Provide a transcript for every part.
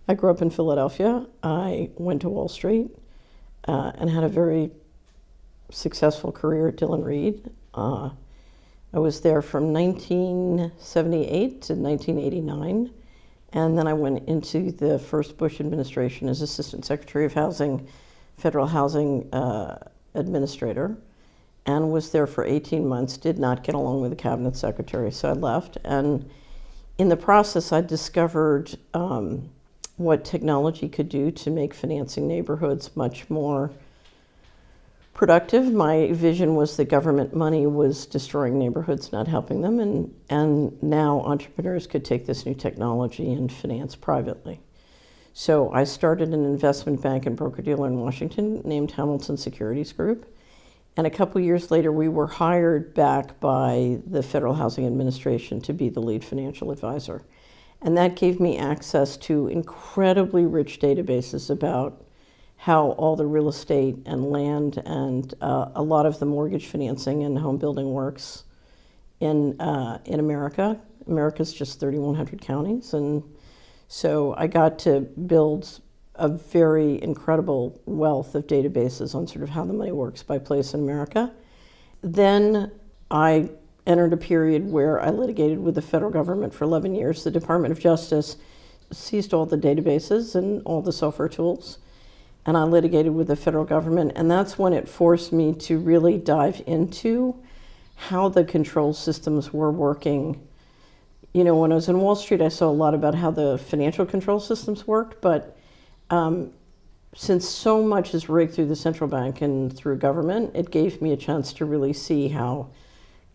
I grew up in Philadelphia. I went to Wall Street and had a very successful career at Dillon Reed. I was there from 1978 to 1989, and then I went into the first Bush administration as Assistant Secretary of Housing, Federal Housing Administrator, and was there for 18 months, did not get along with the Cabinet Secretary, so I left. And in the process, I discovered what technology could do to make financing neighborhoods much more productive. My vision was that government money was destroying neighborhoods, not helping them, and now entrepreneurs could take this new technology and finance privately. So I started an investment bank and broker-dealer in Washington named Hamilton Securities Group, and a couple years later we were hired back by the Federal Housing Administration to be the lead financial advisor. And that gave me access to incredibly rich databases about how all the real estate and land and a lot of the mortgage financing and home building works in America. America's just 3,100 counties. And so I got to build a very incredible wealth of databases on sort of how the money works by place in America. Then I entered a period where I litigated with the federal government for 11 years. The Department of Justice seized all the databases and all the software tools, and I litigated with the federal government, and that's when it forced me to really dive into how the control systems were working. You know, when I was in Wall Street, I saw a lot about how the financial control systems worked, but since so much is rigged through the central bank and through government, it gave me a chance to really see how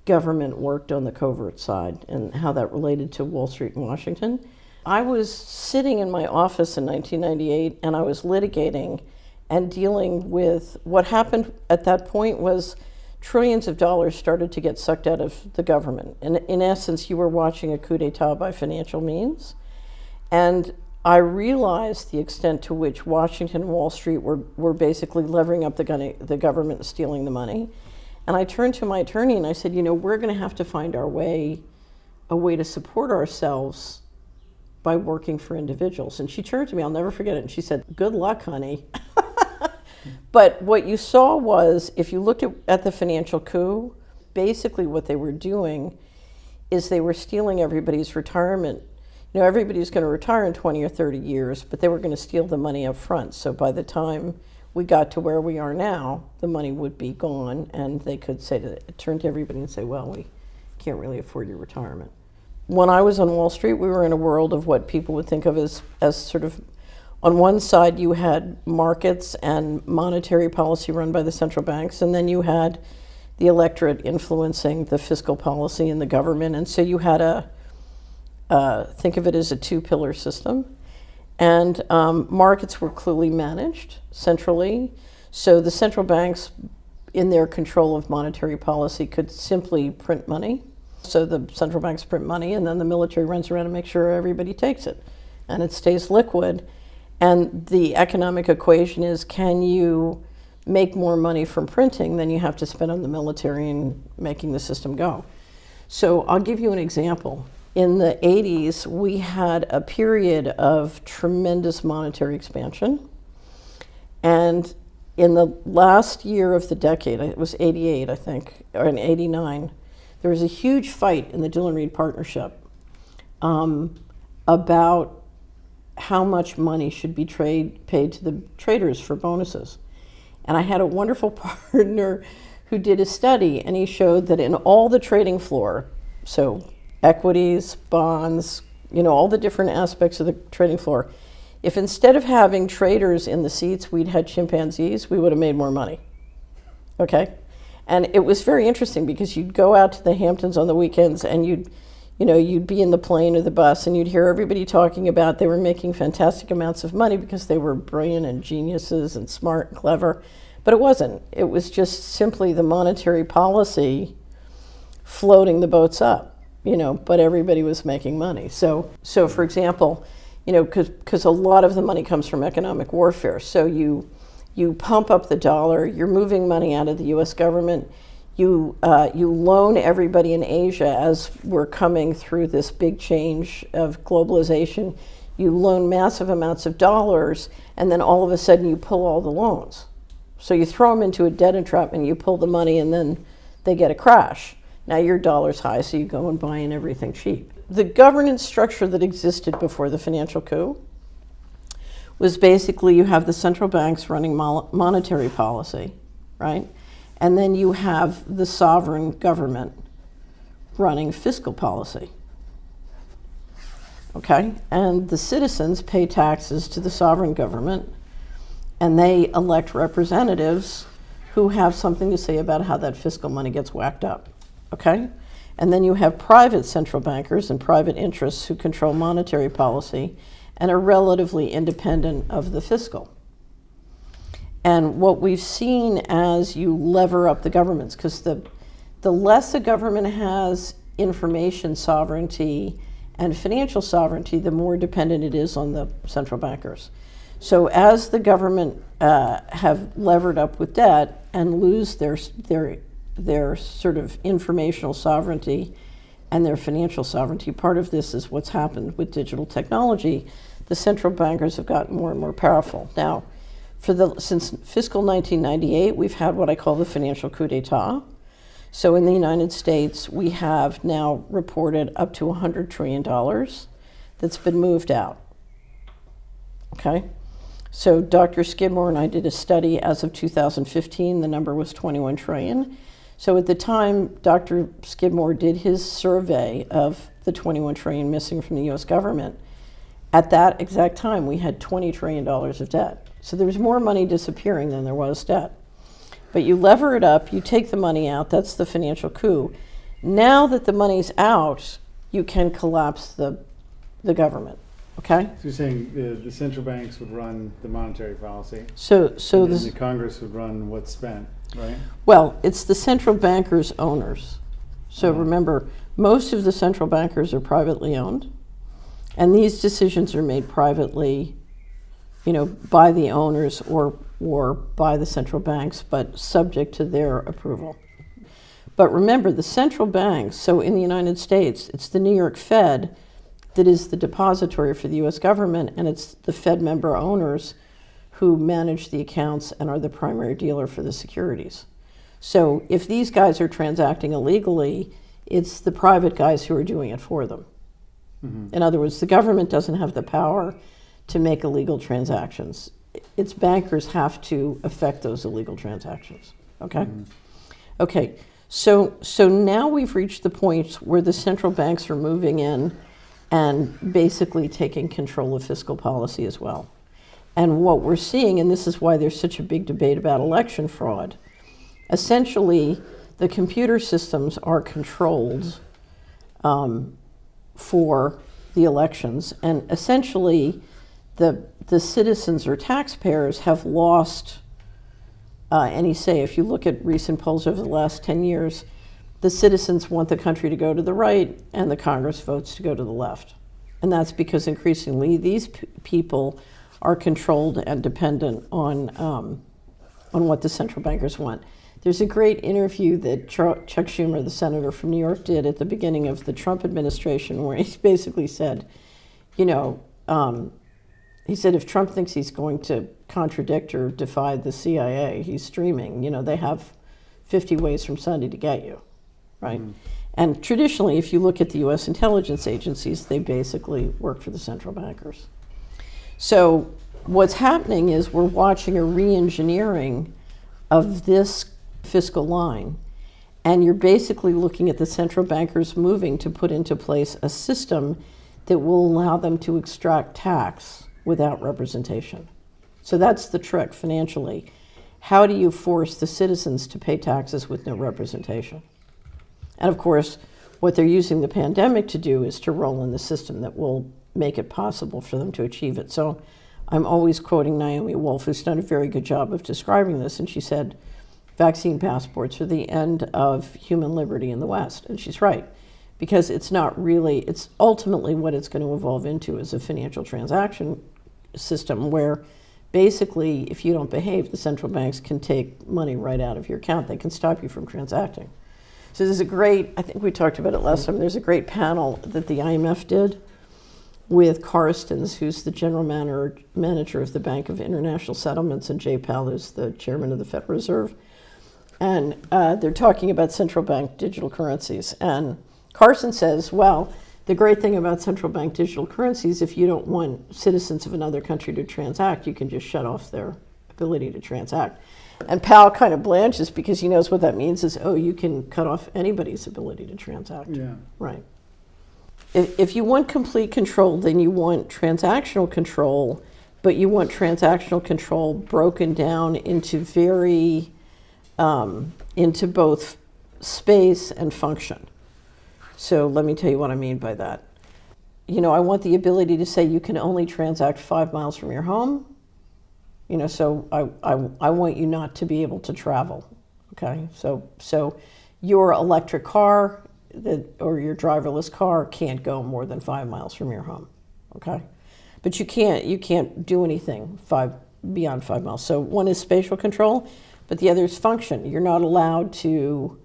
government worked on the covert side and how that related to Wall Street and Washington. I was sitting in my office in 1998 and I was litigating and dealing with what happened at that point was trillions of dollars started to get sucked out of the government. And in essence, you were watching a coup d'etat by financial means. And I realized the extent to which Washington and Wall Street were basically levering up the government and stealing the money. And I turned to my attorney and I said, you know, we're going to have to find a way to support ourselves by working for individuals. And she turned to me, I'll never forget it, and she said, good luck, honey. But what you saw was, if you looked at the financial coup, basically what they were doing is they were stealing everybody's retirement. You know, everybody's going to retire in 20 or 30 years, but they were going to steal the money up front. So by the time we got to where we are now, the money would be gone, and they could turn to everybody and say, well, we can't really afford your retirement. When I was on Wall Street, we were in a world of what people would think of as sort of, on one side you had markets and monetary policy run by the central banks, and then you had the electorate influencing the fiscal policy in the government, and so you had think of it as a two-pillar system. And markets were clearly managed centrally. So the central banks, in their control of monetary policy, could simply print money. So the central banks print money, and then the military runs around and makes sure everybody takes it. And it stays liquid. And the economic equation is, can you make more money from printing than you have to spend on the military and making the system go? So I'll give you an example. In the 80s, we had a period of tremendous monetary expansion. And in the last year of the decade, it was 88, I think, or in 89, there was a huge fight in the Dillon Reed partnership about how much money should be paid to the traders for bonuses. And I had a wonderful partner who did a study, and he showed that in all the trading floor, so equities, bonds, you know, all the different aspects of the trading floor, if instead of having traders in the seats, we'd had chimpanzees, we would have made more money, okay? And it was very interesting because you'd go out to the Hamptons on the weekends and you'd be in the plane or the bus and you'd hear everybody talking about they were making fantastic amounts of money because they were brilliant and geniuses and smart and clever. But it wasn't. It was just simply the monetary policy floating the boats up. You know, but everybody was making money. So for example, you know, because a lot of the money comes from economic warfare. So you pump up the dollar, you're moving money out of the U.S. government, you loan everybody in Asia as we're coming through this big change of globalization. You loan massive amounts of dollars, and then all of a sudden you pull all the loans. So you throw them into a debt entrapment, you pull the money, and then they get a crash. Now your dollar's high, so you go and buy in everything cheap. The governance structure that existed before the financial coup was basically you have the central banks running monetary policy, right? And then you have the sovereign government running fiscal policy. Okay, and the citizens pay taxes to the sovereign government, and they elect representatives who have something to say about how that fiscal money gets whacked up. Okay, and then you have private central bankers and private interests who control monetary policy and are relatively independent of the fiscal. And what we've seen as you lever up the governments, because the less a government has information sovereignty and financial sovereignty, the more dependent it is on the central bankers. So as the government have levered up with debt and lose their sort of informational sovereignty and their financial sovereignty, part of this is what's happened with digital technology. The central bankers have gotten more and more powerful. Now, since fiscal 1998, we've had what I call the financial coup d'etat. So in the United States, we have now reported up to $100 trillion that's been moved out. Okay? So Dr. Skidmore and I did a study as of 2015. The number was 21 trillion. So at the time Dr. Skidmore did his survey of the 21 trillion missing from the US government, at that exact time we had $20 trillion of debt. So there was more money disappearing than there was debt. But you lever it up, you take the money out, that's the financial coup. Now that the money's out, you can collapse the government, okay? So you're saying the central banks would run the monetary policy, So and then the Congress would run what's spent, right? Well, it's the central bankers' owners. So remember, most of the central bankers are privately owned, and these decisions are made privately, by the owners or by the central banks, but subject to their approval. But remember, the central banks, so in the United States, it's the New York Fed that is the depository for the US government, and it's the Fed member owners who manage the accounts and are the primary dealer for the securities. So if these guys are transacting illegally, it's the private guys who are doing it for them. Mm-hmm. In other words, the government doesn't have the power to make illegal transactions. Its bankers have to affect those illegal transactions, okay? Mm-hmm. Okay, so now we've reached the point where the central banks are moving in and basically taking control of fiscal policy as well. And what we're seeing, and this is why there's such a big debate about election fraud, essentially the computer systems are controlled for the elections, and essentially the citizens or taxpayers have lost any say. If you look at recent polls over the last 10 years, the citizens want the country to go to the right and the Congress votes to go to the left. And that's because increasingly these people are controlled and dependent on what the central bankers want. There's a great interview that Chuck Schumer, the senator from New York, did at the beginning of the Trump administration, where he basically said, he said if Trump thinks he's going to contradict or defy the CIA, he's dreaming. They have 50 ways from Sunday to get you, right? Mm. And traditionally, if you look at the US intelligence agencies, they basically work for the central bankers. So what's happening is we're watching a re-engineering of this fiscal line, and you're basically looking at the central bankers moving to put into place a system that will allow them to extract tax without representation. So that's the trick financially. How do you force the citizens to pay taxes with no representation? And of course, what they're using the pandemic to do is to roll in the system that will make it possible for them to achieve it. So I'm always quoting Naomi Wolf, who's done a very good job of describing this, and she said, vaccine passports are the end of human liberty in the West. And she's right, because it's ultimately what it's going to evolve into is a financial transaction system where basically if you don't behave, the central banks can take money right out of your account. They can stop you from transacting. So there's I think we talked about it last time, there's a great panel that the IMF did with Carstens, who's the general manager of the Bank of International Settlements, and Jay Powell, who's the chairman of the Federal Reserve. And they're talking about central bank digital currencies. And Carson says, well, the great thing about central bank digital currencies, if you don't want citizens of another country to transact, you can just shut off their ability to transact. And Powell kind of blanches because he knows what that means is, oh, you can cut off anybody's ability to transact. Yeah. Right. If you want complete control, then you want transactional control, but you want transactional control broken down into into both space and function. So let me tell you what I mean by that. You know, I want the ability to say you can only transact 5 miles from your home. You know, so I want you not to be able to travel. Okay, so your electric car or your driverless car can't go more than 5 miles from your home. Okay, but you can't do anything beyond 5 miles. So one is spatial control, but the other is function. You're not allowed to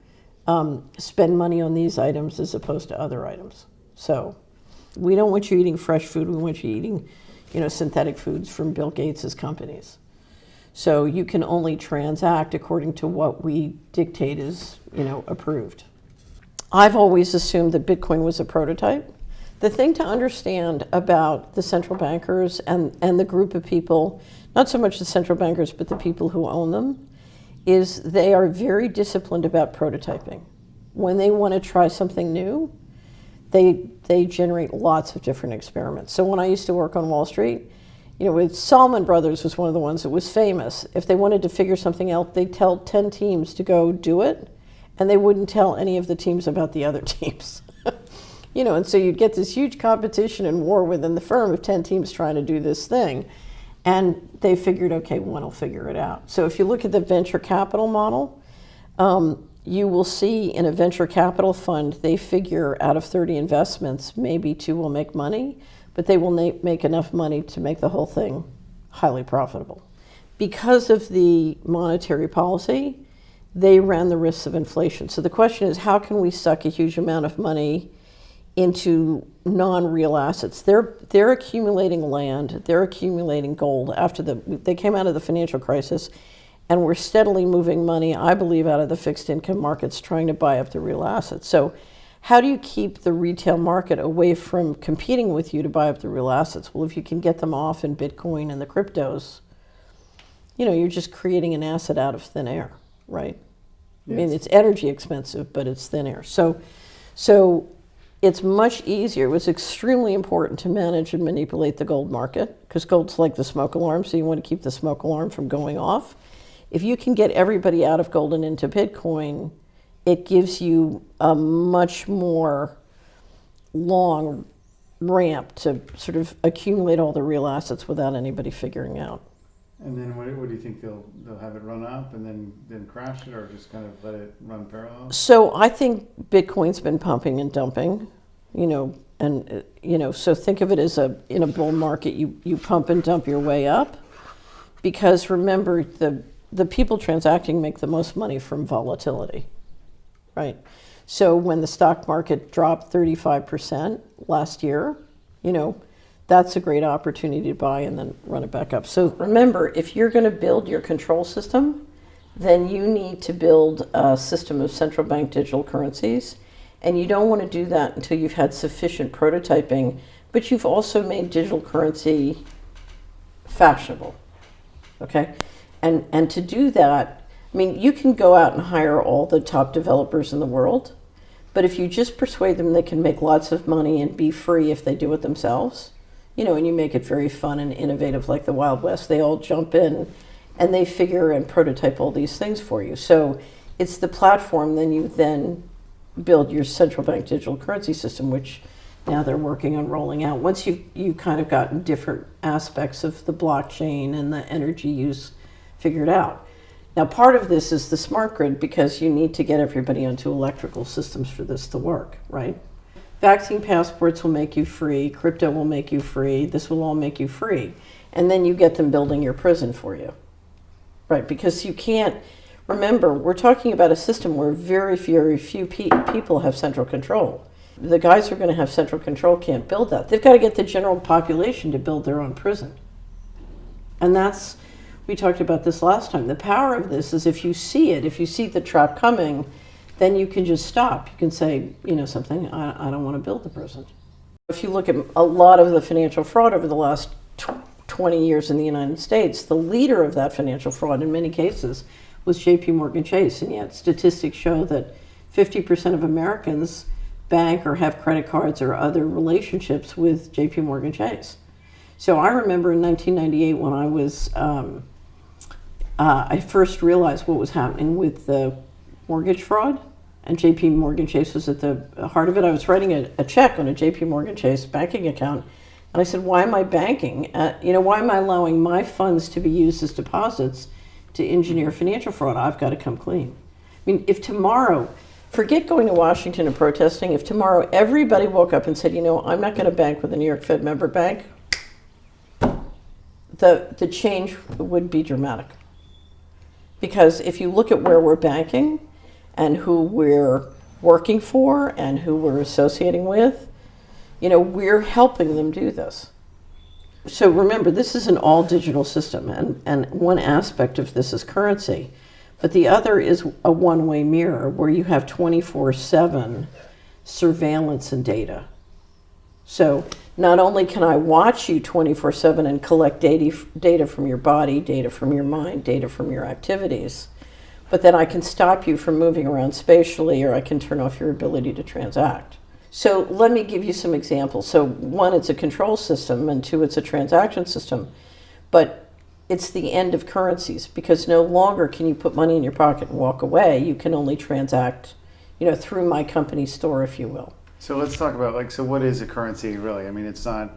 spend money on these items as opposed to other items. So we don't want you eating fresh food. We want you eating, you know, synthetic foods from Bill Gates's companies. So you can only transact according to what we dictate is, you know, approved. I've always assumed that Bitcoin was a prototype. The thing to understand about the central bankers and the group of people, not so much the central bankers, but the people who own them, is they are very disciplined about prototyping. When they want to try something new, they generate lots of different experiments. So when I used to work on Wall Street, you know, with Salomon Brothers was one of the ones that was famous. If they wanted to figure something out, they'd tell 10 teams to go do it, and they wouldn't tell any of the teams about the other teams. You know, and so you'd get this huge competition and war within the firm of 10 teams trying to do this thing. And they figured, okay, one will figure it out. So if you look at the venture capital model, you will see in a venture capital fund, they figure out of 30 investments, maybe 2 will make money, but they will make enough money to make the whole thing highly profitable. Because of the monetary policy, they ran the risks of inflation. So the question is, how can we suck a huge amount of money into non-real assets? They're accumulating land, they're accumulating gold after they came out of the financial crisis, and we're steadily moving money, I believe, out of the fixed income markets trying to buy up the real assets. So how do you keep the retail market away from competing with you to buy up the real assets? Well, if you can get them off in Bitcoin and the cryptos, you know, you're just creating an asset out of thin air, right? Yes. I mean, it's energy expensive, but it's thin air. So it's much easier. It was extremely important to manage and manipulate the gold market because gold's like the smoke alarm, so you want to keep the smoke alarm from going off. If you can get everybody out of gold and into Bitcoin, it gives you a much more long ramp to sort of accumulate all the real assets without anybody figuring out. And then what do you think they'll have it run up and then crash it, or just kind of let it run parallel? So I think Bitcoin's been pumping and dumping, you know, and you know, so think of it as in a bull market, you pump and dump your way up, because remember the people transacting make the most money from volatility, right? So when the stock market dropped 35% last year, you know, that's a great opportunity to buy and then run it back up. So remember, if you're going to build your control system, then you need to build a system of central bank digital currencies. And you don't want to do that until you've had sufficient prototyping, but you've also made digital currency fashionable, okay? And to do that, I mean, you can go out and hire all the top developers in the world, but if you just persuade them they can make lots of money and be free if they do it themselves, you know, and you make it very fun and innovative like the Wild West, they all jump in and they figure and prototype all these things for you. So it's the platform, then you build your central bank digital currency system, which now they're working on rolling out. Once you kind of gotten different aspects of the blockchain and the energy use figured out. Now, part of this is the smart grid, because you need to get everybody onto electrical systems for this to work, right? Vaccine passports will make you free, crypto will make you free, this will all make you free. And then you get them building your prison for you, right? Because you can't, remember, we're talking about a system where very, very few people have central control. the guys who are going to have central control can't build that. They've got to get the general population to build their own prison. And that's, we talked about this last time. The power of this is if you see it, if you see the trap coming, then you can just stop. You can say, you know something, I don't want to build the prison. If you look at a lot of the financial fraud over the last 20 years in the United States, the leader of that financial fraud in many cases was JP Morgan Chase. And yet statistics show that 50% of Americans bank or have credit cards or other relationships with JP Morgan Chase. So I remember in 1998 when I was, I first realized what was happening with the mortgage fraud, and JP Morgan Chase was at the heart of it. I was writing a check on a JP Morgan Chase banking account, and I said, why am I banking? Why am I allowing my funds to be used as deposits to engineer financial fraud? I've got to come clean. I mean, if tomorrow, forget going to Washington and protesting, if tomorrow everybody woke up and said, I'm not going to bank with a New York Fed member bank, the change would be dramatic. Because if you look at where we're banking and who we're working for and who we're associating with, we're helping them do this. So remember, this is an all digital system, and one aspect of this is currency, but the other is a one-way mirror where you have 24/7 surveillance and data. So not only can I watch you 24/7 and collect data from your body, data from your mind, data from your activities, but then I can stop you from moving around spatially, or I can turn off your ability to transact. So let me give you some examples. So one, it's a control system, and two, it's a transaction system. But it's the end of currencies, because no longer can you put money in your pocket and walk away. You can only transact, through my company store, if you will. So let's talk about, so what is a currency really? I mean, it's not,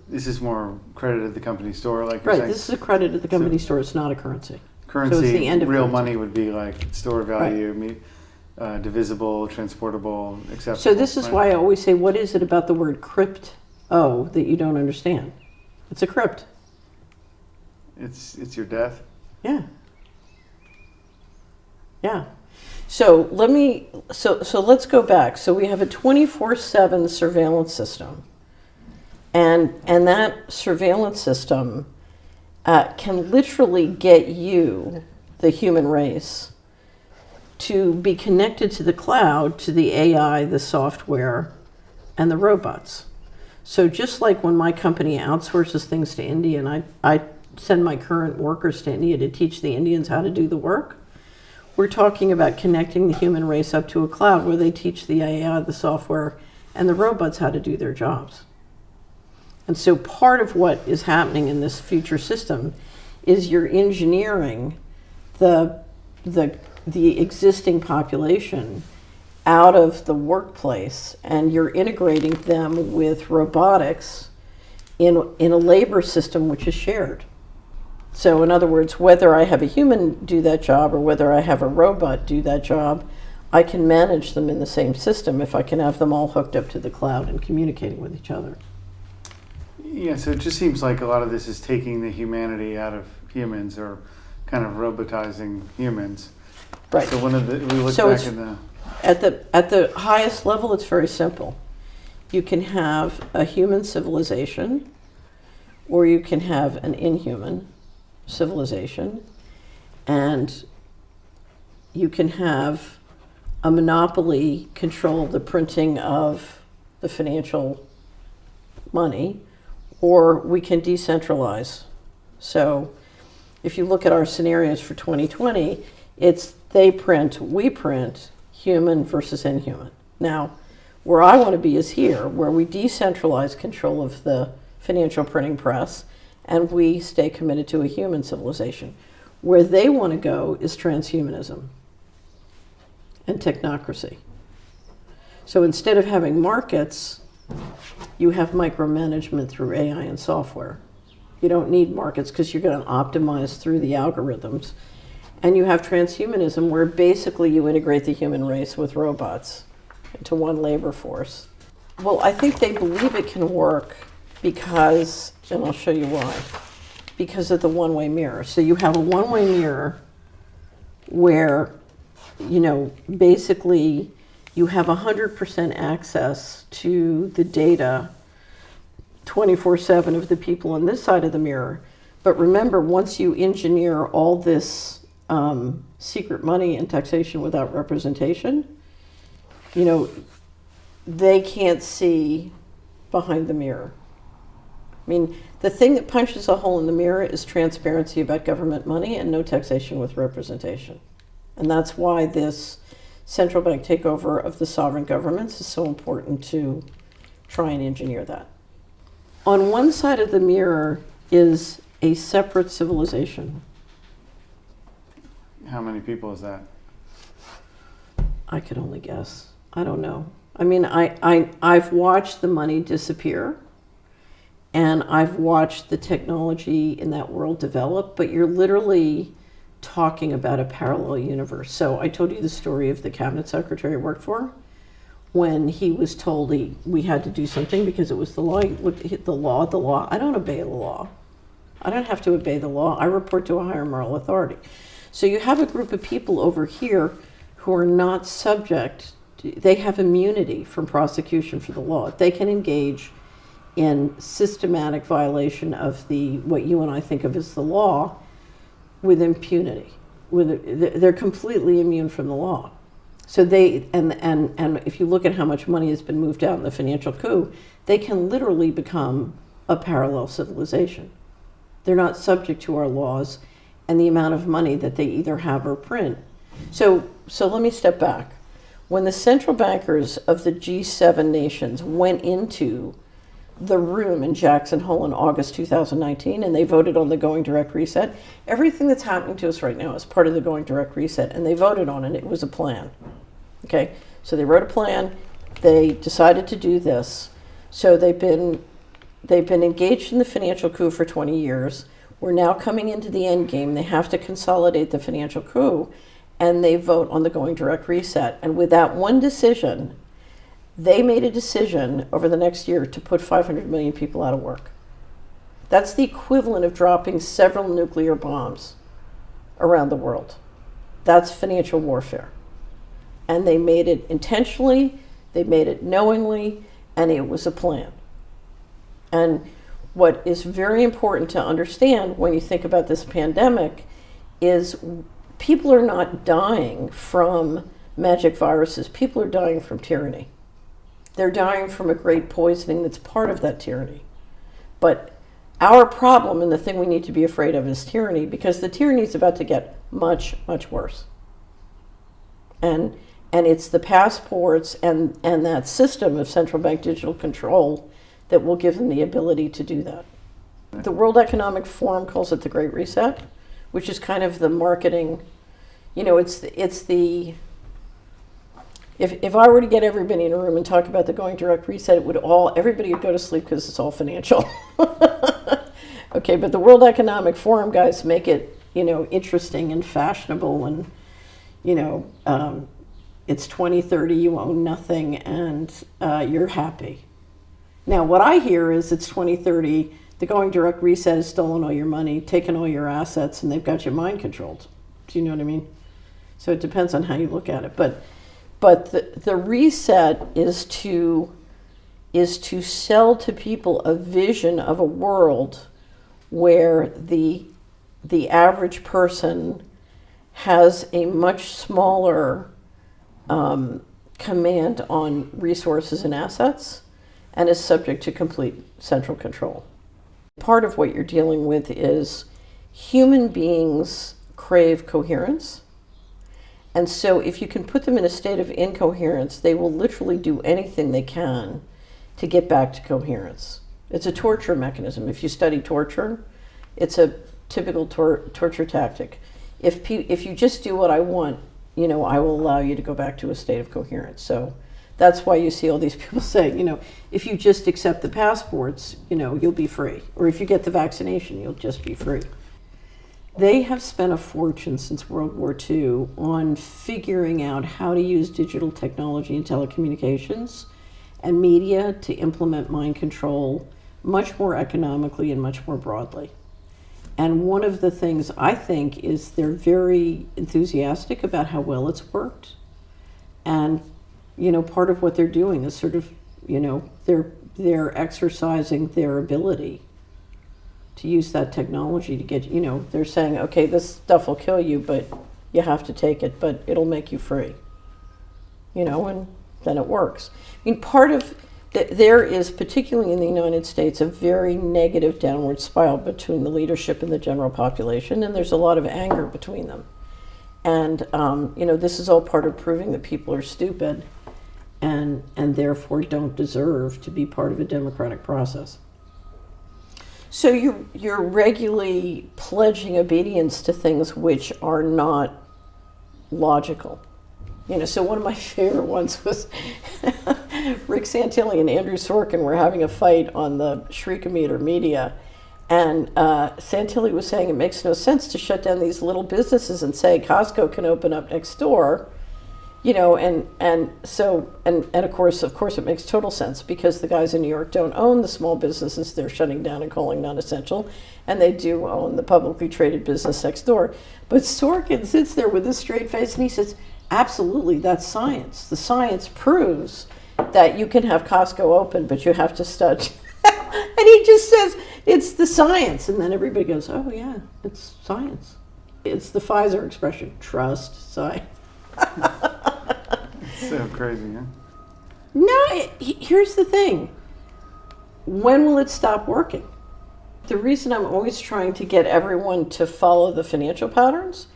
this is more credit at the company store, like you're saying? Right, this is a credit at the company store. It's not a currency. Currency, so it's the end of real currency. Money would be like store value, divisible, transportable, acceptable. So this is why I always say, what is it about the word crypto that you don't understand? It's a crypt. It's your death? Yeah. Yeah. So let's go back. So we have a 24/7 surveillance system, and that surveillance system can literally get you, the human race, to be connected to the cloud, to the AI, the software, and the robots. So just like when my company outsources things to India, and I send my current workers to India to teach the Indians how to do the work, we're talking about connecting the human race up to a cloud where they teach the AI, the software, and the robots how to do their jobs. And so part of what is happening in this future system is you're engineering the existing population out of the workplace, and you're integrating them with robotics in a labor system which is shared. So in other words, whether I have a human do that job or whether I have a robot do that job, I can manage them in the same system if I can have them all hooked up to the cloud and communicating with each other. Yeah, so it just seems like a lot of this is taking the humanity out of humans, or kind of robotizing humans. Right. So we look So back in the... At the highest level, it's very simple. You can have a human civilization, or you can have an inhuman civilization, and you can have a monopoly control the printing of the financial money, or we can decentralize. So if you look at our scenarios for 2020, it's they print, we print, human versus inhuman. Now, where I want to be is here, where we decentralize control of the financial printing press, and we stay committed to a human civilization. Where they want to go is transhumanism and technocracy. So instead of having markets, you have micromanagement through AI and software. You don't need markets because you're going to optimize through the algorithms. And you have transhumanism, where basically you integrate the human race with robots into one labor force. Well, I think they believe it can work because, and I'll show you why, because of the one-way mirror. So you have a one-way mirror where, basically you have 100% access to the data 24/7 of the people on this side of the mirror. But remember, once you engineer all this secret money and taxation without representation, you know, they can't see behind the mirror. I mean, the thing that punches a hole in the mirror is transparency about government money and no taxation with representation. And that's why this central bank takeover of the sovereign governments is so important to try and engineer that. On one side of the mirror is a separate civilization. How many people is that? I could only guess. I don't know. I mean, I've watched the money disappear, and I've watched the technology in that world develop, but you're literally talking about a parallel universe. So I told you the story of the cabinet secretary I worked for. When he was told we had to do something because it was the law. He looked at the law. I don't obey the law. I don't have to obey the law. I report to a higher moral authority. So you have a group of people over here who are not subject. They have immunity from prosecution for the law. They can engage in systematic violation of what you and I think of as the law with impunity. They're completely immune from the law. So and if you look at how much money has been moved out in the financial coup, they can literally become a parallel civilization. They're not subject to our laws and the amount of money that they either have or print. So let me step back. When the central bankers of the G7 nations went into the room in Jackson Hole in August 2019 and they voted on the going direct reset, everything that's happening to us right now is part of the going direct reset, and they voted on it. It was a plan. Okay, so they wrote a plan. They decided to do this. So they've been engaged in the financial coup for 20 years. We're now coming into the end game. They have to consolidate the financial coup, and they vote on the going direct reset. And with that one decision, they made a decision over the next year to put 500 million people out of work. That's the equivalent of dropping several nuclear bombs around the world. That's financial warfare. And they made it intentionally, they made it knowingly, and it was a plan. And what is very important to understand when you think about this pandemic is people are not dying from magic viruses. People are dying from tyranny. They're dying from a great poisoning that's part of that tyranny. But our problem and the thing we need to be afraid of is tyranny, because the tyranny is about to get much, much worse. And it's the passports and that system of central bank digital control that will give them the ability to do that. The World Economic Forum calls it the Great Reset, which is kind of the marketing, you know, it's the if I were to get everybody in a room and talk about the going direct reset, everybody would go to sleep because it's all financial. Okay, but the World Economic Forum guys make it, you know, interesting and fashionable, and, you know, it's 2030, you own nothing, and you're happy. Now, what I hear is it's 2030, the going direct reset has stolen all your money, taken all your assets, and they've got your mind controlled. Do you know what I mean? So it depends on how you look at it. But the reset is to sell to people a vision of a world where the average person has a much smaller command on resources and assets and is subject to complete central control. Part of what you're dealing with is human beings crave coherence. And so if you can put them in a state of incoherence, they will literally do anything they can to get back to coherence. It's a torture mechanism. If you study torture, it's a typical torture tactic. If you just do what I want, you know, I will allow you to go back to a state of coherence. So that's why you see all these people saying, you know, if you just accept the passports, you know, you'll be free. Or if you get the vaccination, you'll just be free. They have spent a fortune since World War II on figuring out how to use digital technology and telecommunications and media to implement mind control much more economically and much more broadly. And one of the things I think is they're very enthusiastic about how well it's worked. And part of what they're doing is sort of, they're exercising their ability to use that technology to get, they're saying, okay, this stuff will kill you, but you have to take it, but it'll make you free, and then it works. I mean, part of, there is, particularly in the United States, a very negative downward spiral between the leadership and the general population, and there's a lot of anger between them. And, this is all part of proving that people are stupid and therefore don't deserve to be part of a democratic process. So you're regularly pledging obedience to things which are not logical. So one of my favorite ones was Rick Santilli and Andrew Sorkin were having a fight on the Shriekometer media. And Santilli was saying it makes no sense to shut down these little businesses and say Costco can open up next door, and of course it makes total sense because the guys in New York don't own the small businesses they're shutting down and calling non-essential, and they do own the publicly traded business next door. But Sorkin sits there with a straight face and he says, absolutely, that's science. The science proves that you can have Costco open, but you have to study. And he just says, it's the science. And then everybody goes, oh, yeah, it's science. It's the Pfizer expression, trust science. So crazy, huh? No, here's the thing. When will it stop working? The reason I'm always trying to get everyone to follow the financial patterns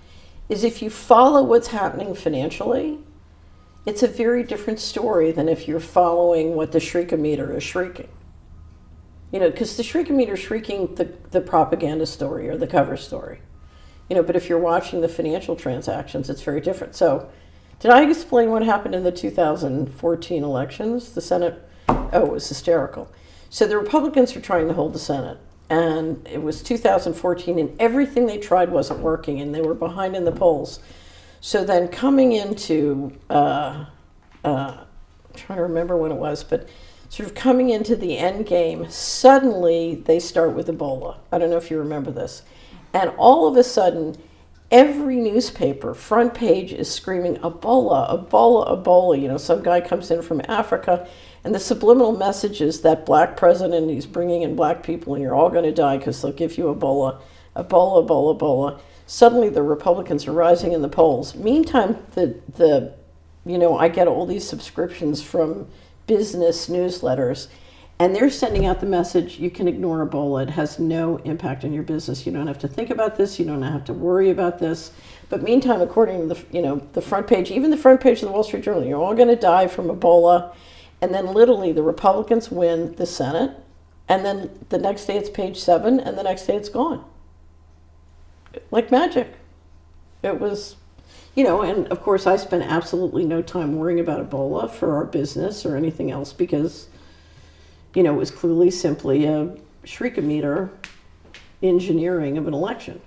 is if you follow what's happening financially, it's a very different story than if you're following what the shriekometer is shrieking. Because the shriekometer is shrieking the propaganda story or the cover story. But if you're watching the financial transactions, it's very different. So did I explain what happened in the 2014 elections? The Senate, it was hysterical. So the Republicans were trying to hold the Senate. And it was 2014, and everything they tried wasn't working, and they were behind in the polls. So then coming into, I'm trying to remember when it was, but sort of coming into the end game, suddenly they start with Ebola. I don't know if you remember this. And all of a sudden, every newspaper, front page is screaming, Ebola, Ebola, Ebola. Some guy comes in from Africa, and the subliminal message is that black president, he's bringing in black people, and you're all going to die because they'll give you Ebola, Ebola, Ebola, Ebola. Suddenly the Republicans are rising in the polls. Meantime, I get all these subscriptions from business newsletters, and they're sending out the message, you can ignore Ebola. It has no impact on your business. You don't have to think about this. You don't have to worry about this. But meantime, according to the front page, even the front page of the Wall Street Journal, you're all going to die from Ebola. And then literally the Republicans win the Senate, and then the next day it's page 7, and the next day it's gone. Like magic. It was, and of course I spent absolutely no time worrying about Ebola for our business or anything else because, it was clearly simply a shriekometer engineering of an election.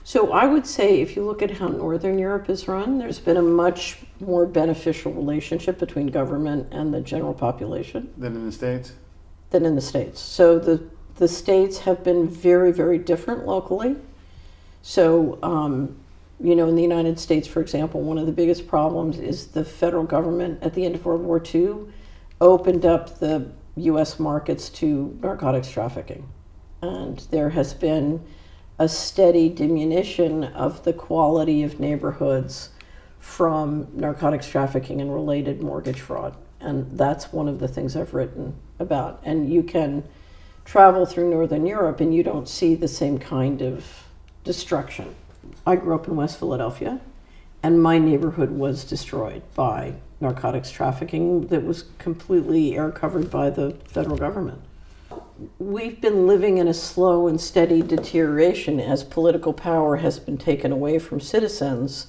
So I would say if you look at how Northern Europe is run, there's been a much more beneficial relationship between government and the general population. Than in the States? Than in the States. So the States have been very, very different locally. So, in the United States, for example, one of the biggest problems is the federal government at the end of World War II opened up the U.S. markets to narcotics trafficking. And there has been a steady diminution of the quality of neighborhoods from narcotics trafficking and related mortgage fraud. And that's one of the things I've written about. And you can travel through Northern Europe and you don't see the same kind of destruction. I grew up in West Philadelphia, and my neighborhood was destroyed by narcotics trafficking that was completely air covered by the federal government. We've been living in a slow and steady deterioration as political power has been taken away from citizens.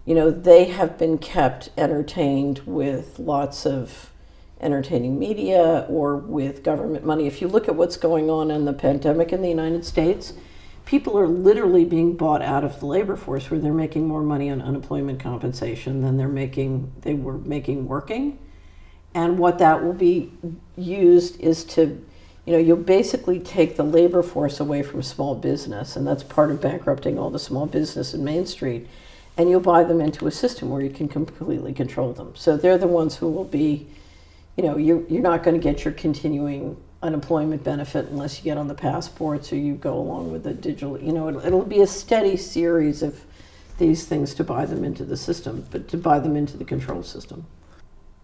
They have been kept entertained with lots of entertaining media or with government money. If you look at what's going on in the pandemic in the United States, people are literally being bought out of the labor force where they're making more money on unemployment compensation than they were making working. And what that will be used is to, you'll basically take the labor force away from small business, and that's part of bankrupting all the small business in Main Street. and you'll buy them into a system where you can completely control them. So they're the ones who will be, you're not going to get your continuing unemployment benefit unless you get on the passports or you go along with the digital, it'll be a steady series of these things to buy them into the system, but to buy them into the control system.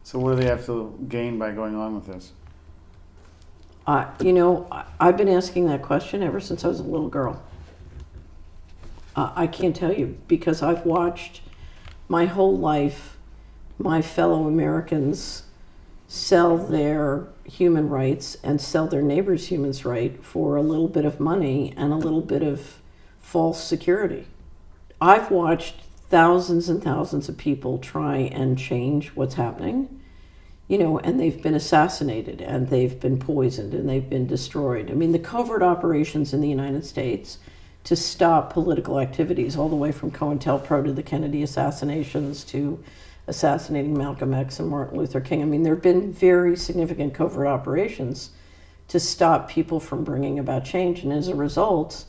So what do they have to gain by going on with this? I've been asking that question ever since I was a little girl. I can't tell you, because I've watched my whole life my fellow Americans sell their human rights and sell their neighbor's human rights for a little bit of money and a little bit of false security. I've watched thousands and thousands of people try and change what's happening, and they've been assassinated and they've been poisoned and they've been destroyed. I mean, the covert operations in the United States to stop political activities, all the way from COINTELPRO to the Kennedy assassinations to assassinating Malcolm X and Martin Luther King. I mean, there have been very significant covert operations to stop people from bringing about change. And as a result,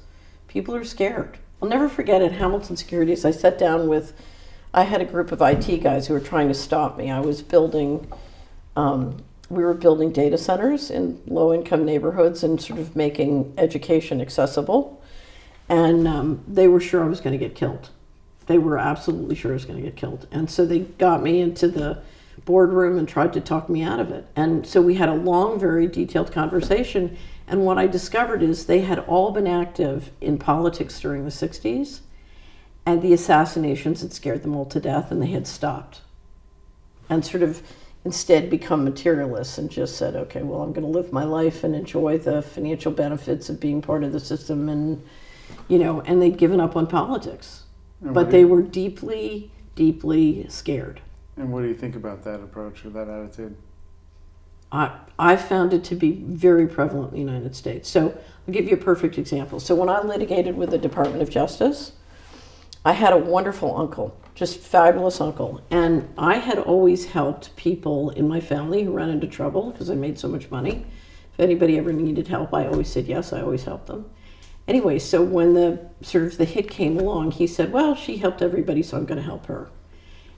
people are scared. I'll never forget at Hamilton Securities, I sat down I had a group of IT guys who were trying to stop me. I was building, we were building data centers in low-income neighborhoods and sort of making education accessible. And they were sure I was going to get killed. They were absolutely sure I was going to get killed. And so they got me into the boardroom and tried to talk me out of it. And so we had a long, very detailed conversation. And what I discovered is they had all been active in politics during the 60s, and the assassinations had scared them all to death, and they had stopped and sort of instead become materialists and just said, okay, well, I'm going to live my life and enjoy the financial benefits of being part of the system. And, and they'd given up on politics. But they were deeply, deeply scared. And what do you think about that approach or that attitude? I found it to be very prevalent in the United States. So I'll give you a perfect example. So when I litigated with the Department of Justice, I had a wonderful uncle, just fabulous uncle. And I had always helped people in my family who ran into trouble because I made so much money. If anybody ever needed help, I always said yes, I always helped them. Anyway, so when the hit came along, he said, well, she helped everybody, so I'm going to help her.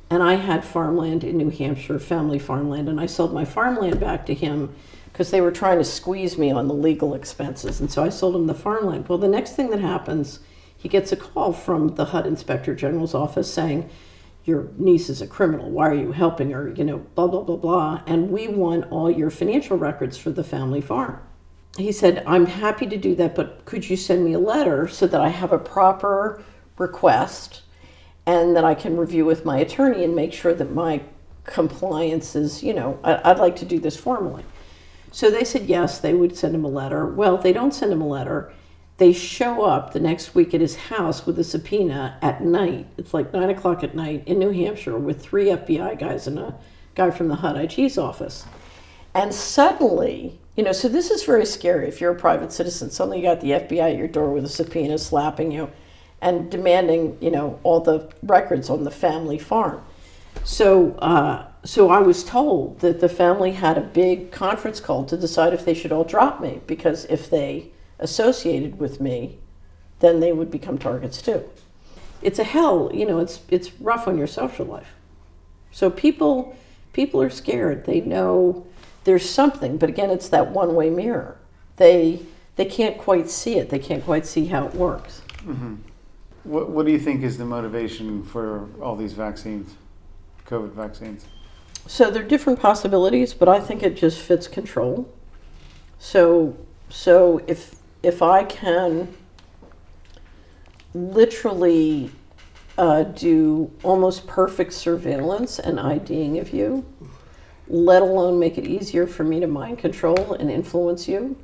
And I had farmland in New Hampshire, family farmland, and I sold my farmland back to him because they were trying to squeeze me on the legal expenses. And so I sold him the farmland. Well, the next thing that happens, he gets a call from the HUD Inspector General's office saying, your niece is a criminal. Why are you helping her? Blah, blah, blah, blah. And we want all your financial records for the family farm. He said, I'm happy to do that, but could you send me a letter so that I have a proper request and that I can review with my attorney and make sure that my compliance is, I'd like to do this formally. So they said yes, they would send him a letter. Well, they don't send him a letter. They show up the next week at his house with a subpoena at night. It's like 9 o'clock at night in New Hampshire with 3 FBI guys and a guy from the HUD IT's office. And suddenly, so this is very scary if you're a private citizen. Suddenly you got the FBI at your door with a subpoena slapping you and demanding, all the records on the family farm. So I was told that the family had a big conference call to decide if they should all drop me, because if they associated with me, then they would become targets too. It's a hell, it's rough on your social life. So people are scared. They know there's something, but again, it's that one-way mirror. They can't quite see it. They can't quite see how it works. Mm-hmm. What do you think is the motivation for all these vaccines, COVID vaccines? So there are different possibilities, but I think it just fits control. So if I can literally do almost perfect surveillance and IDing of you, let alone make it easier for me to mind control and influence you.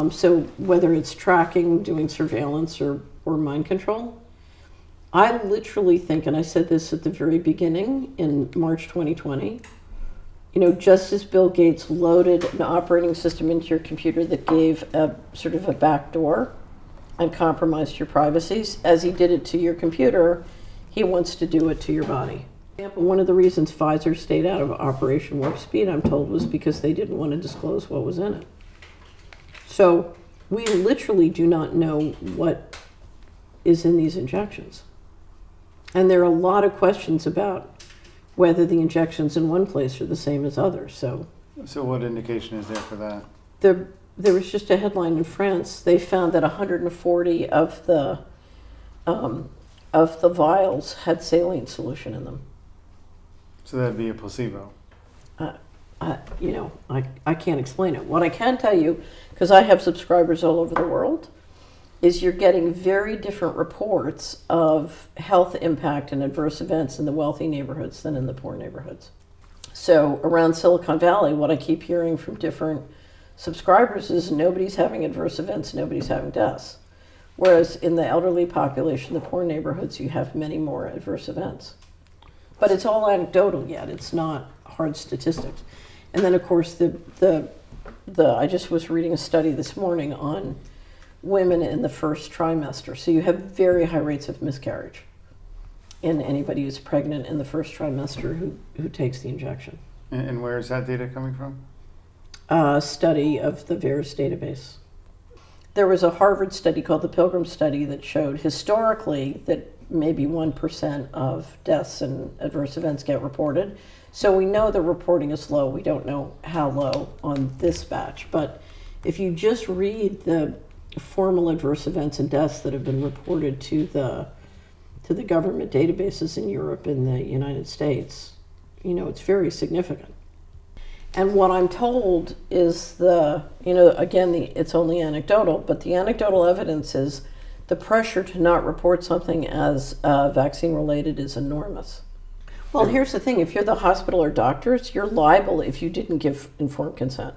So whether it's tracking, doing surveillance, or mind control, I literally think, and I said this at the very beginning in March 2020, just as Bill Gates loaded an operating system into your computer that gave a sort of a backdoor and compromised your privacies, as he did it to your computer, he wants to do it to your body. One of the reasons Pfizer stayed out of Operation Warp Speed, I'm told, was because they didn't want to disclose what was in it. So we literally do not know what is in these injections. And there are a lot of questions about whether the injections in one place are the same as others. So what indication is there for that? there was just a headline in France. They found that 140 of the vials had saline solution in them. So that'd be a placebo. I can't explain it. What I can tell you, because I have subscribers all over the world, is you're getting very different reports of health impact and adverse events in the wealthy neighborhoods than in the poor neighborhoods. So around Silicon Valley, what I keep hearing from different subscribers is nobody's having adverse events, nobody's having deaths. Whereas in the elderly population, the poor neighborhoods, you have many more adverse events. But it's all anecdotal yet. It's not hard statistics. And then, of course, I just was reading a study this morning on women in the first trimester. So you have very high rates of miscarriage in anybody who's pregnant in the first trimester who takes the injection. And where is that data coming from? A study of the VAERS database. There was a Harvard study called the Pilgrim Study that showed historically that maybe 1% of deaths and adverse events get reported. So we know the reporting is low. We don't know how low on this batch. But if you just read the formal adverse events and deaths that have been reported to the government databases in Europe and the United States, it's very significant. And what I'm told is it's only anecdotal, but the anecdotal evidence is the pressure to not report something as vaccine related is enormous. Well, here's the thing. If you're the hospital or doctors, you're liable if you didn't give informed consent.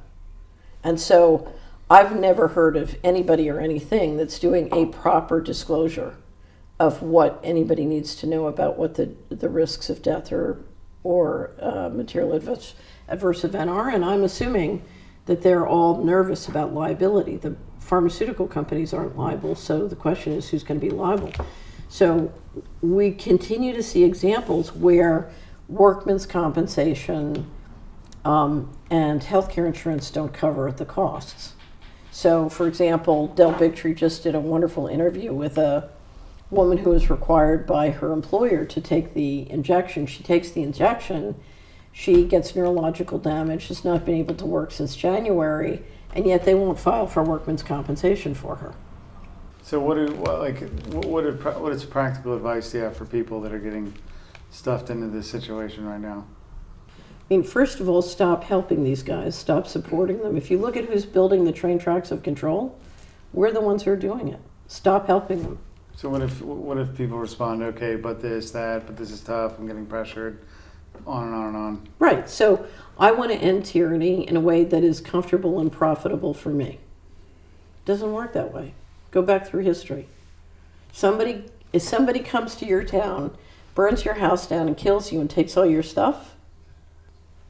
And so I've never heard of anybody or anything that's doing a proper disclosure of what anybody needs to know about what the risks of death or material adverse event are. And I'm assuming that they're all nervous about liability. The pharmaceutical companies aren't liable, so the question is who's going to be liable. So we continue to see examples where workman's compensation and healthcare insurance don't cover the costs. So, for example, Del Bigtree just did a wonderful interview with a woman who is required by her employer to take the injection. She takes the injection, she gets neurological damage, has not been able to work since January, and yet they won't file for workman's compensation for her. So what is practical advice do you have for people that are getting stuffed into this situation right now? I mean, first of all, stop helping these guys. Stop supporting them. If you look at who's building the train tracks of control, we're the ones who are doing it. Stop helping them. So what if people respond, okay, but this is tough, I'm getting pressured, on and on and on? Right. So I want to end tyranny in a way that is comfortable and profitable for me. It doesn't work that way. Go back through history. If somebody comes to your town, burns your house down and kills you and takes all your stuff,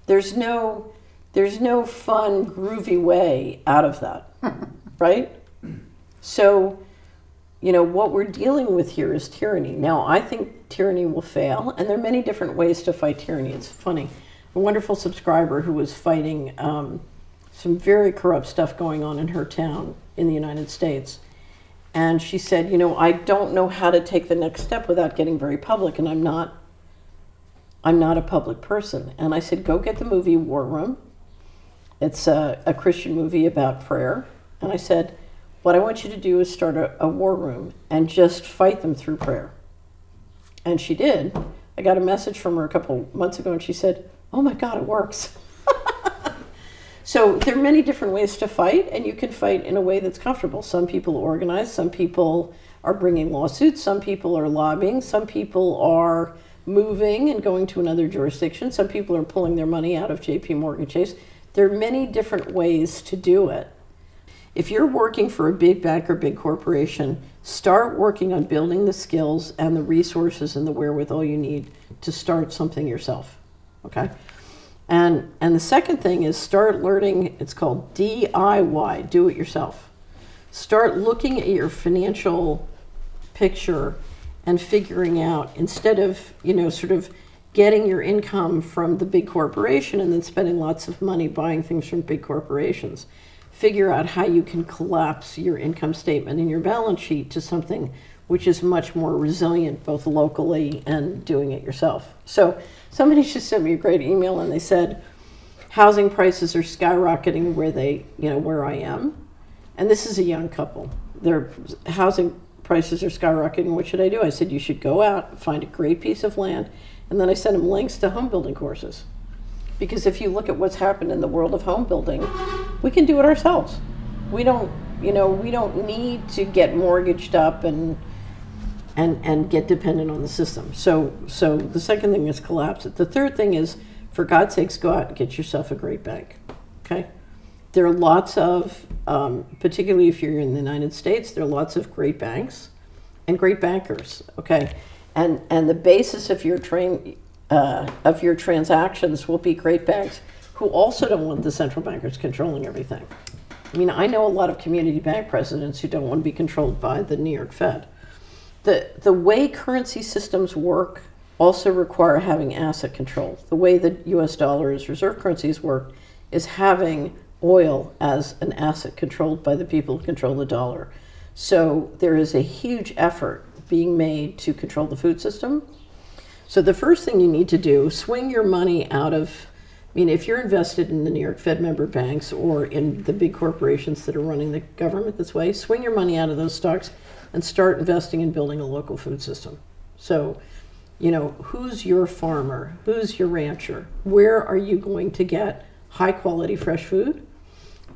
there's no fun, groovy way out of that, right? So, what we're dealing with here is tyranny. Now, I think tyranny will fail, and there are many different ways to fight tyranny. It's funny. A wonderful subscriber who was fighting some very corrupt stuff going on in her town in the United States. And she said, I don't know how to take the next step without getting very public, and I'm not a public person. And I said, go get the movie War Room. It's a Christian movie about prayer. And I said, what I want you to do is start a war room and just fight them through prayer. And she did. I got a message from her a couple months ago, and she said, oh my God, it works. So there are many different ways to fight, and you can fight in a way that's comfortable. Some people organize, some people are bringing lawsuits, some people are lobbying, some people are moving and going to another jurisdiction, some people are pulling their money out of JP Morgan Chase. There are many different ways to do it. If you're working for a big bank or big corporation, start working on building the skills and the resources and the wherewithal you need to start something yourself, okay? And the second thing is start learning, it's called DIY, do it yourself. Start looking at your financial picture and figuring out, instead of, sort of getting your income from the big corporation and then spending lots of money buying things from big corporations, figure out how you can collapse your income statement and your balance sheet to something which is much more resilient both locally and doing it yourself. So somebody just sent me a great email and they said, housing prices are skyrocketing where I am. And this is a young couple. Their housing prices are skyrocketing. What should I do? I said, you should go out, find a great piece of land. And then I sent them links to home building courses. Because if you look at what's happened in the world of home building, we can do it ourselves. We don't need to get mortgaged up and get dependent on the system. So the second thing is collapse it. The third thing is, for God's sakes, go out and get yourself a great bank. Okay? There are lots of, particularly if you're in the United States, there are lots of great banks and great bankers. Okay? And the basis of your transactions will be great banks who also don't want the central bankers controlling everything. I mean, I know a lot of community bank presidents who don't want to be controlled by the New York Fed. The way currency systems work also require having asset control. The way the US dollar's reserve currencies work is having oil as an asset controlled by the people who control the dollar. So there is a huge effort being made to control the food system. So the first thing you need to do, swing your money out of, if you're invested in the New York Fed member banks or in the big corporations that are running the government this way, swing your money out of those stocks and start investing in building a local food system. So, who's your farmer? Who's your rancher? Where are you going to get high quality fresh food?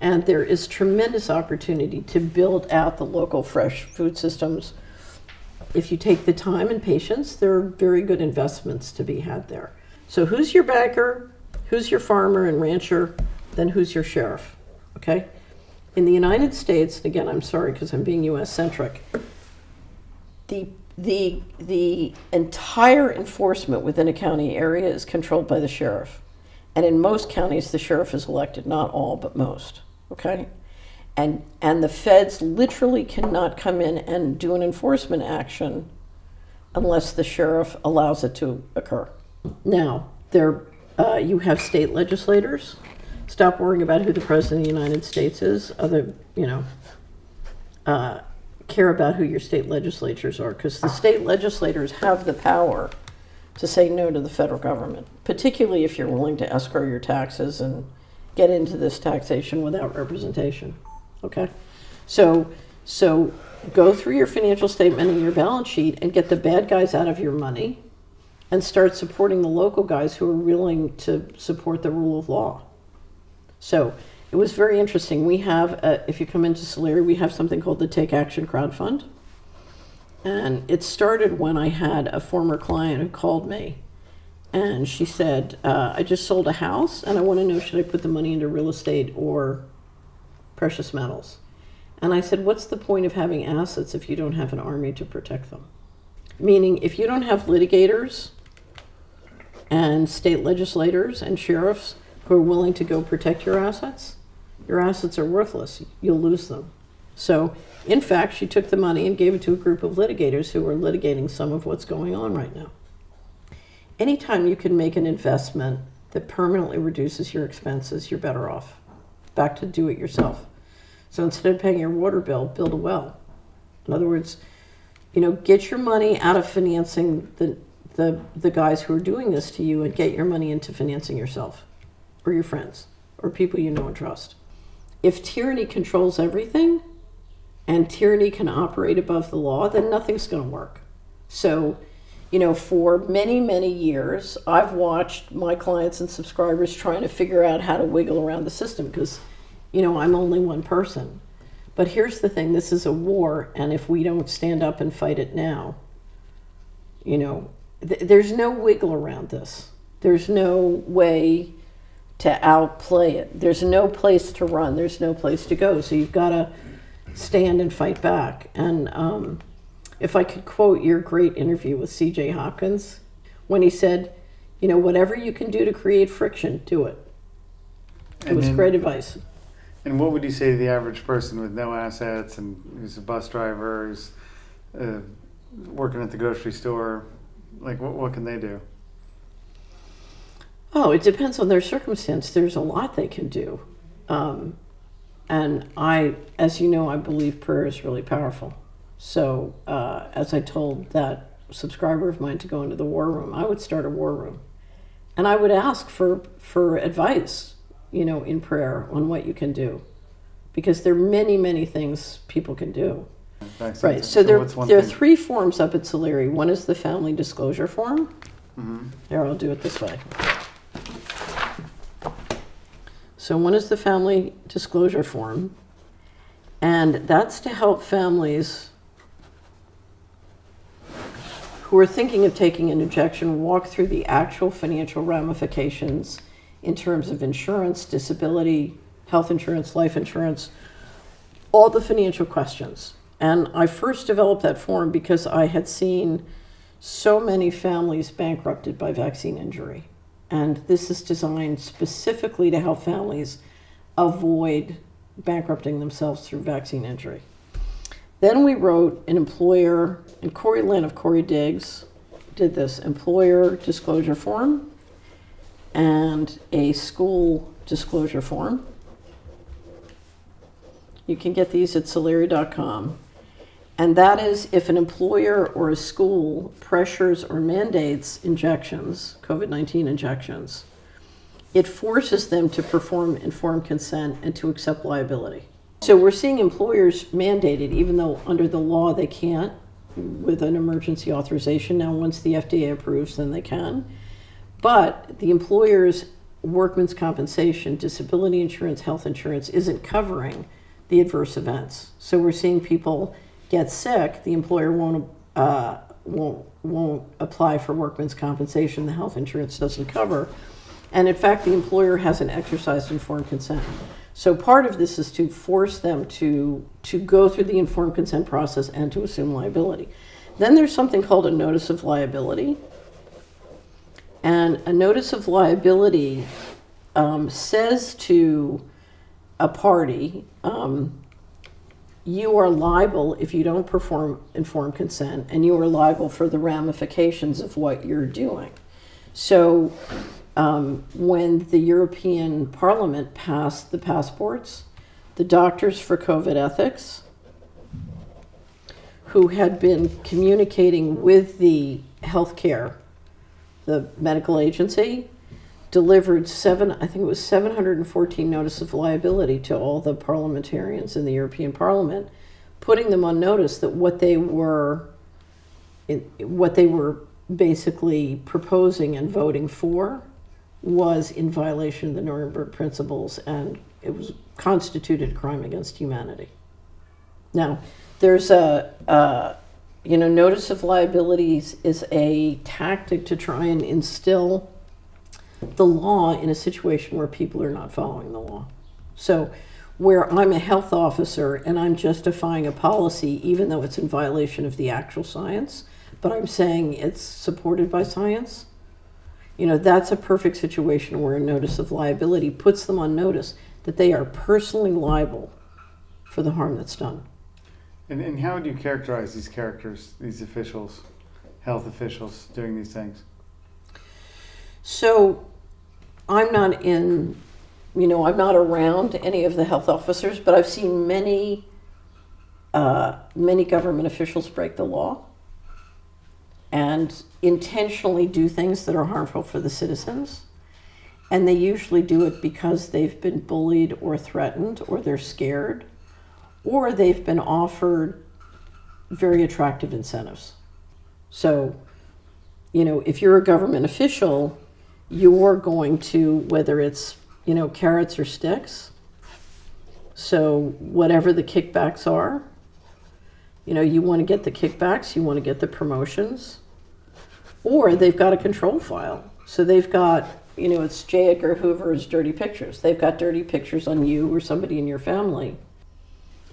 And there is tremendous opportunity to build out the local fresh food systems. If you take the time and patience, there are very good investments to be had there. So who's your banker? Who's your farmer and rancher? Then who's your sheriff? Okay? In the United States, again, I'm sorry because I'm being US centric, the entire enforcement within a county area is controlled by the sheriff. And in most counties, the sheriff is elected, not all, but most. Okay? And the feds literally cannot come in and do an enforcement action unless the sheriff allows it to occur. Now, you have state legislators. Stop worrying about who the president of the United States is. Care about who your state legislatures are, because the state legislators have the power to say no to the federal government, particularly if you're willing to escrow your taxes and get into this taxation without representation. Okay? So go through your financial statement and your balance sheet and get the bad guys out of your money and start supporting the local guys who are willing to support the rule of law. So it was very interesting. We have, if you come into Solari, we have something called the Take Action Crowd Fund. And it started when I had a former client who called me and she said, I just sold a house and I want to know, should I put the money into real estate or precious metals? And I said, what's the point of having assets if you don't have an army to protect them? Meaning, if you don't have litigators and state legislators and sheriffs who are willing to go protect your assets are worthless. You'll lose them. So, in fact, she took the money and gave it to a group of litigators who are litigating some of what's going on right now. Anytime you can make an investment that permanently reduces your expenses, you're better off. Back to do it yourself. So instead of paying your water bill, build a well. In other words, get your money out of financing the guys who are doing this to you and get your money into financing yourself or your friends or people you know and trust. If tyranny controls everything and tyranny can operate above the law, then nothing's going to work. So, for many, many years, I've watched my clients and subscribers trying to figure out how to wiggle around the system because, I'm only one person. But here's the thing, this is a war, and if we don't stand up and fight it now, there's no wiggle around this. There's no way to outplay it. There's no place to run. There's no place to go. So you've got to stand and fight back. And if I could quote your great interview with C.J. Hopkins, when he said, whatever you can do to create friction, do it. It was great advice. And what would you say to the average person with no assets and who's a bus driver, who's working at the grocery store? Like, what can they do? Oh, it depends on their circumstance. There's a lot they can do. And as you know, I believe prayer is really powerful. So as I told that subscriber of mine to go into the war room, I would start a war room. And I would ask for advice, in prayer on what you can do. Because there are many, many things people can do. Right. So there are three forms up at Solari. One is the family disclosure form. Mm-hmm. Here, I'll do it this way. So one is the family disclosure form. And that's to help families who are thinking of taking an injection walk through the actual financial ramifications in terms of insurance, disability, health insurance, life insurance, all the financial questions. And I first developed that form because I had seen so many families bankrupted by vaccine injury. And this is designed specifically to help families avoid bankrupting themselves through vaccine injury. Then we wrote an employer, and Corey Lynn of Corey Diggs did this, employer disclosure form and a school disclosure form. You can get these at solari.com. And that is if an employer or a school pressures or mandates injections, COVID-19 injections, it forces them to perform informed consent and to accept liability. So we're seeing employers mandated, even though under the law they can't, with an emergency authorization. Now, once the FDA approves, then they can. But the employer's workman's compensation, disability insurance, health insurance isn't covering the adverse events. So we're seeing people get sick, the employer won't apply for workman's compensation, the health insurance doesn't cover. And in fact, the employer hasn't exercised informed consent. So part of this is to force them to go through the informed consent process and to assume liability. Then there's something called a notice of liability. And a notice of liability says to a party, you are liable if you don't perform informed consent, and you are liable for the ramifications of what you're doing. So when the European Parliament passed the passports, the Doctors for COVID Ethics, who had been communicating with the healthcare, the medical agency, delivered 714 notice of liability to all the parliamentarians in the European Parliament, putting them on notice that what they were basically proposing and voting for was in violation of the Nuremberg principles, and it was constituted a crime against humanity. Now, there's notice of liabilities is a tactic to try and instill the law in a situation where people are not following the law. So where I'm a health officer and I'm justifying a policy even though it's in violation of the actual science, but I'm saying it's supported by science, that's a perfect situation where a notice of liability puts them on notice that they are personally liable for the harm that's done. And how would you characterize these characters, these officials, health officials doing these things? So I'm not I'm not around any of the health officers, but I've seen many government officials break the law and intentionally do things that are harmful for the citizens. And they usually do it because they've been bullied or threatened, or they're scared, or they've been offered very attractive incentives. So, if you're a government official, you're going to, whether it's, carrots or sticks. So whatever the kickbacks are, you want to get the kickbacks, you want to get the promotions, or they've got a control file. So they've got, it's J. Edgar Hoover's dirty pictures. They've got dirty pictures on you or somebody in your family.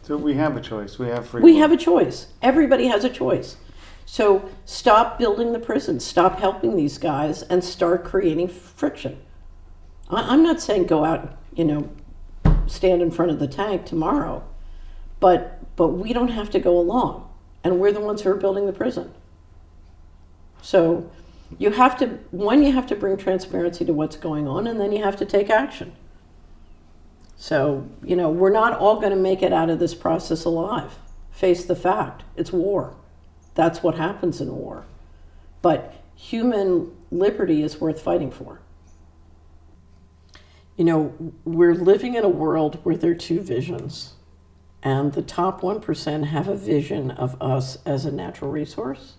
So we have a choice. We have free We will. have a choice. Everybody has a choice. So stop building the prisons, stop helping these guys, and start creating friction. I'm not saying go out, stand in front of the tank tomorrow, but we don't have to go along, and we're the ones who are building the prison. So you have to bring transparency to what's going on, and then you have to take action. So, we're not all going to make it out of this process alive. face the fact. It's war. That's what happens in war. But human liberty is worth fighting for. You know, we're living in a world where there are two visions. And the top 1% have a vision of us as a natural resource.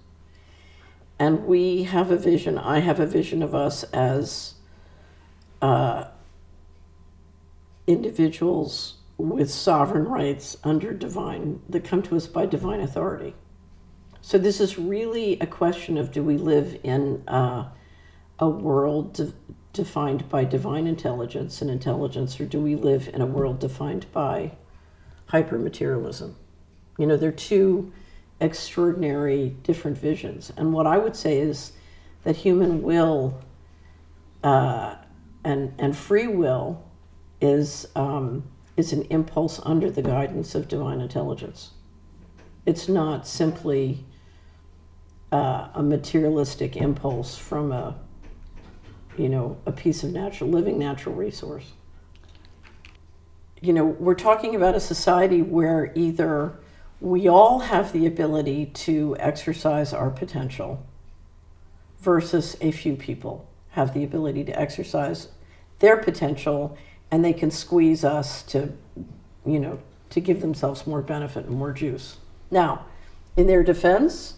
And we have a vision, I have a vision of us as individuals with sovereign rights under divine, that come to us by divine authority. So this is really a question of, do we live in a world defined by divine intelligence and intelligence, or do we live in a world defined by hypermaterialism? You know, they're two extraordinary different visions. And what I would say is that human will and free will is an impulse under the guidance of divine intelligence. It's not simply a materialistic impulse from a piece of living natural resource. You know, we're talking about a society where either we all have the ability to exercise our potential versus a few people have the ability to exercise their potential, and they can squeeze us to give themselves more benefit and more juice. Now, in their defense,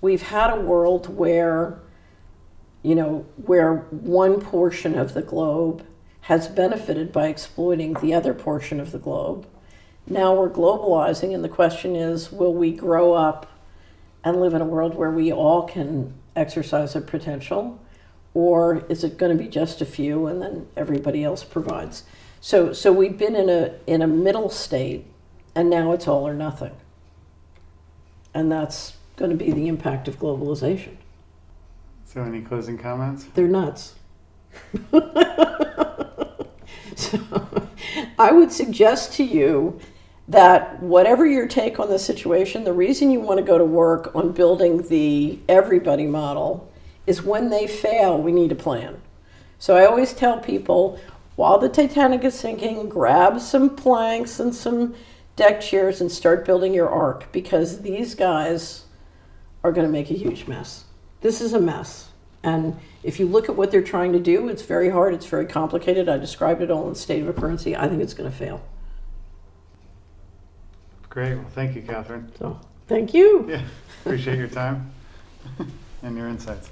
we've had a world where one portion of the globe has benefited by exploiting the other portion of the globe. Now we're globalizing, and the question is, will we grow up and live in a world where we all can exercise our potential, or is it going to be just a few and then everybody else provides? So we've been in a middle state, and now it's all or nothing. And that's going to be the impact of globalization. So any closing comments? They're nuts. So I would suggest to you that whatever your take on the situation, the reason you want to go to work on building the everybody model is when they fail, we need a plan. So I always tell people, while the Titanic is sinking, grab some planks and some deck chairs and start building your ark, because these guys are going to make a huge mess. This is a mess. And if you look at what they're trying to do, it's very hard, it's very complicated. I described it all in State of Occurrency. I think it's going to fail. Great. Well, thank you, Catherine. So, thank you. Yeah, appreciate your time and your insights.